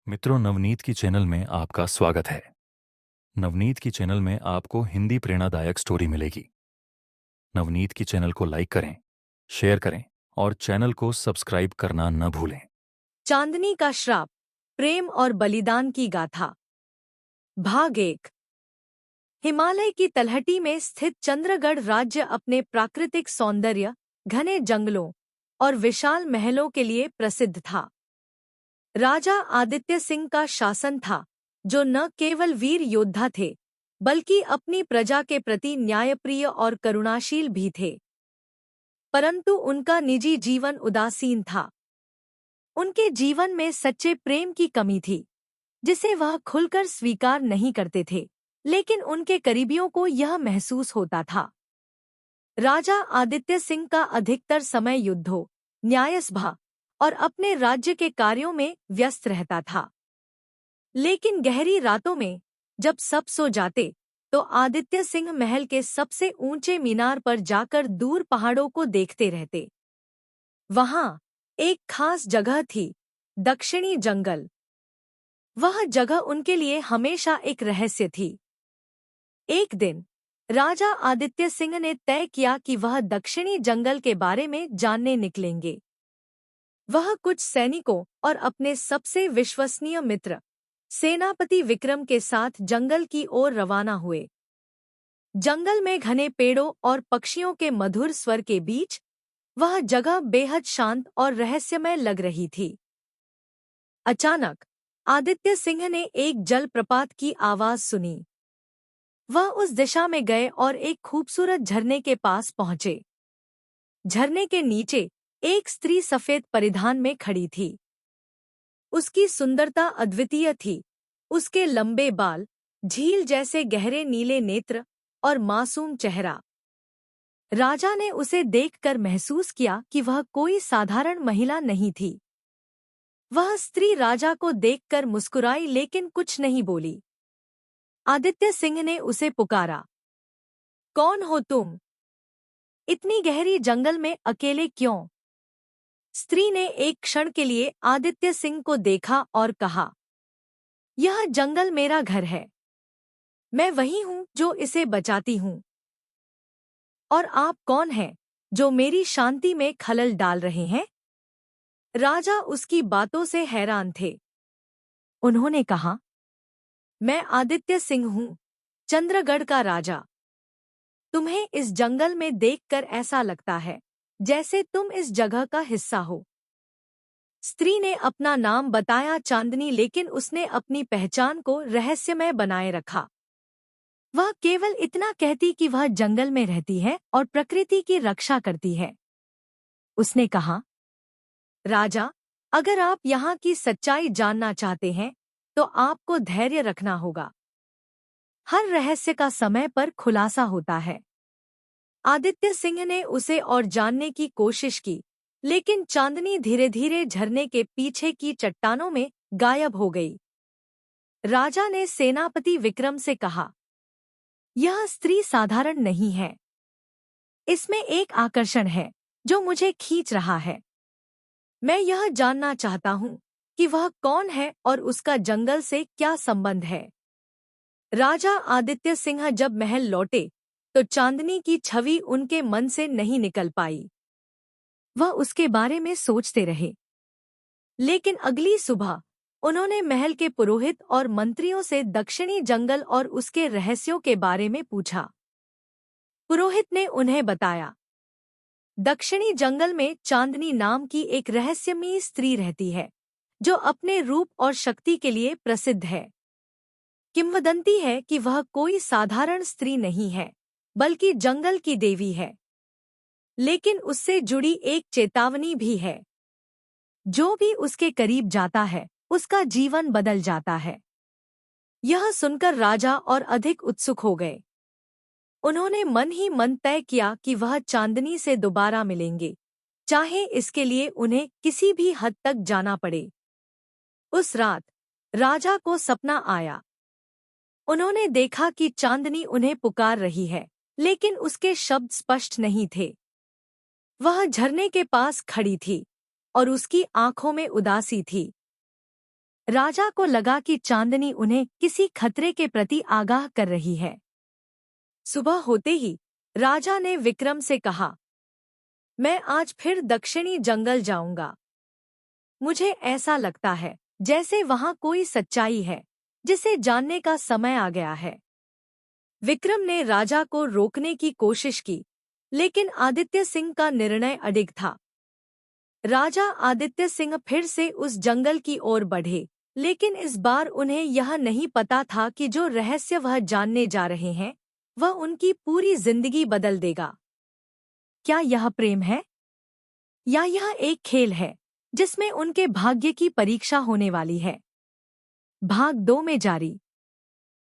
मित्रों, नवनीत की चैनल में आपका स्वागत है। नवनीत की चैनल में आपको हिंदी प्रेरणादायक स्टोरी मिलेगी। नवनीत की चैनल को लाइक करें, शेयर करें और चैनल को सब्सक्राइब करना न भूलें। चांदनी का श्राप, प्रेम और बलिदान की गाथा। भाग एक। हिमालय की तलहटी में स्थित चंद्रगढ़ राज्य अपने प्राकृतिक सौंदर्य, घने जंगलों और विशाल महलों के लिए प्रसिद्ध था। राजा आदित्य सिंह का शासन था, जो न केवल वीर योद्धा थे, बल्कि अपनी प्रजा के प्रति न्यायप्रिय और करुणाशील भी थे। परंतु उनका निजी जीवन उदासीन था। उनके जीवन में सच्चे प्रेम की कमी थी, जिसे वह खुलकर स्वीकार नहीं करते थे, लेकिन उनके करीबियों को यह महसूस होता था। राजा आदित्य सिंह का अधिकतर समय युद्धों, न्यायसभा और अपने राज्य के कार्यों में व्यस्त रहता था। लेकिन गहरी रातों में जब सब सो जाते, तो आदित्य सिंह महल के सबसे ऊंचे मीनार पर जाकर दूर पहाड़ों को देखते रहते। वहां एक खास जगह थी, दक्षिणी जंगल। वह जगह उनके लिए हमेशा एक रहस्य थी। एक दिन राजा आदित्य सिंह ने तय किया कि वह दक्षिणी जंगल के बारे में जानने निकलेंगे। वह कुछ सैनिकों और अपने सबसे विश्वसनीय मित्र सेनापति विक्रम के साथ जंगल की ओर रवाना हुए। जंगल में घने पेड़ों और पक्षियों के मधुर स्वर के बीच वह जगह बेहद शांत और रहस्यमय लग रही थी। अचानक आदित्य सिंह ने एक जलप्रपात की आवाज सुनी। वह उस दिशा में गए और एक खूबसूरत झरने के पास पहुंचे। झरने के नीचे एक स्त्री सफेद परिधान में खड़ी थी। उसकी सुंदरता अद्वितीय थी। उसके लंबे बाल, झील जैसे गहरे नीले नेत्र और मासूम चेहरा। राजा ने उसे देखकर महसूस किया कि वह कोई साधारण महिला नहीं थी। वह स्त्री राजा को देखकर मुस्कुराई, लेकिन कुछ नहीं बोली। आदित्य सिंह ने उसे पुकारा, कौन हो तुम? इतनी गहरी जंगल में अकेले क्यों? स्त्री ने एक क्षण के लिए आदित्य सिंह को देखा और कहा, यह जंगल मेरा घर है। मैं वही हूं जो इसे बचाती हूं। और आप कौन हैं, जो मेरी शांति में खलल डाल रहे हैं? राजा उसकी बातों से हैरान थे। उन्होंने कहा, मैं आदित्य सिंह हूं, चंद्रगढ़ का राजा। तुम्हें इस जंगल में देखकर ऐसा लगता है जैसे तुम इस जगह का हिस्सा हो। स्त्री ने अपना नाम बताया, चांदनी, लेकिन उसने अपनी पहचान को रहस्यमय बनाए रखा। वह केवल इतना कहती कि वह जंगल में रहती है और प्रकृति की रक्षा करती है। उसने कहा, राजा, अगर आप यहाँ की सच्चाई जानना चाहते हैं, तो आपको धैर्य रखना होगा। हर रहस्य का समय पर खुलासा होता है। आदित्य सिंह ने उसे और जानने की कोशिश की, लेकिन चांदनी धीरे धीरे झरने के पीछे की चट्टानों में गायब हो गई। राजा ने सेनापति विक्रम से कहा, यह स्त्री साधारण नहीं है। इसमें एक आकर्षण है जो मुझे खींच रहा है। मैं यह जानना चाहता हूँ कि वह कौन है और उसका जंगल से क्या संबंध है। राजा आदित्य सिंह जब महल लौटे, तो चांदनी की छवि उनके मन से नहीं निकल पाई। वह उसके बारे में सोचते रहे। लेकिन अगली सुबह उन्होंने महल के पुरोहित और मंत्रियों से दक्षिणी जंगल और उसके रहस्यों के बारे में पूछा। पुरोहित ने उन्हें बताया, दक्षिणी जंगल में चांदनी नाम की एक रहस्यमयी स्त्री रहती है, जो अपने रूप और शक्ति के लिए प्रसिद्ध है। किंवदंती है कि वह कोई साधारण स्त्री नहीं है, बल्कि जंगल की देवी है। लेकिन उससे जुड़ी एक चेतावनी भी है। जो भी उसके करीब जाता है, उसका जीवन बदल जाता है। यह सुनकर राजा और अधिक उत्सुक हो गए। उन्होंने मन ही मन तय किया कि वह चांदनी से दोबारा मिलेंगे, चाहे इसके लिए उन्हें किसी भी हद तक जाना पड़े। उस रात राजा को सपना आया। उन्होंने देखा कि चांदनी उन्हें पुकार रही है, लेकिन उसके शब्द स्पष्ट नहीं थे। वह झरने के पास खड़ी थी और उसकी आंखों में उदासी थी। राजा को लगा कि चांदनी उन्हें किसी खतरे के प्रति आगाह कर रही है। सुबह होते ही राजा ने विक्रम से कहा, मैं आज फिर दक्षिणी जंगल जाऊंगा। मुझे ऐसा लगता है जैसे वहां कोई सच्चाई है जिसे जानने का समय आ गया है। विक्रम ने राजा को रोकने की कोशिश की, लेकिन आदित्य सिंह का निर्णय अडिग था। राजा आदित्य सिंह फिर से उस जंगल की ओर बढ़े, लेकिन इस बार उन्हें यह नहीं पता था कि जो रहस्य वह जानने जा रहे हैं वह उनकी पूरी जिंदगी बदल देगा। क्या यह प्रेम है, या यह एक खेल है जिसमें उनके भाग्य की परीक्षा होने वाली है? भाग 2 में जारी।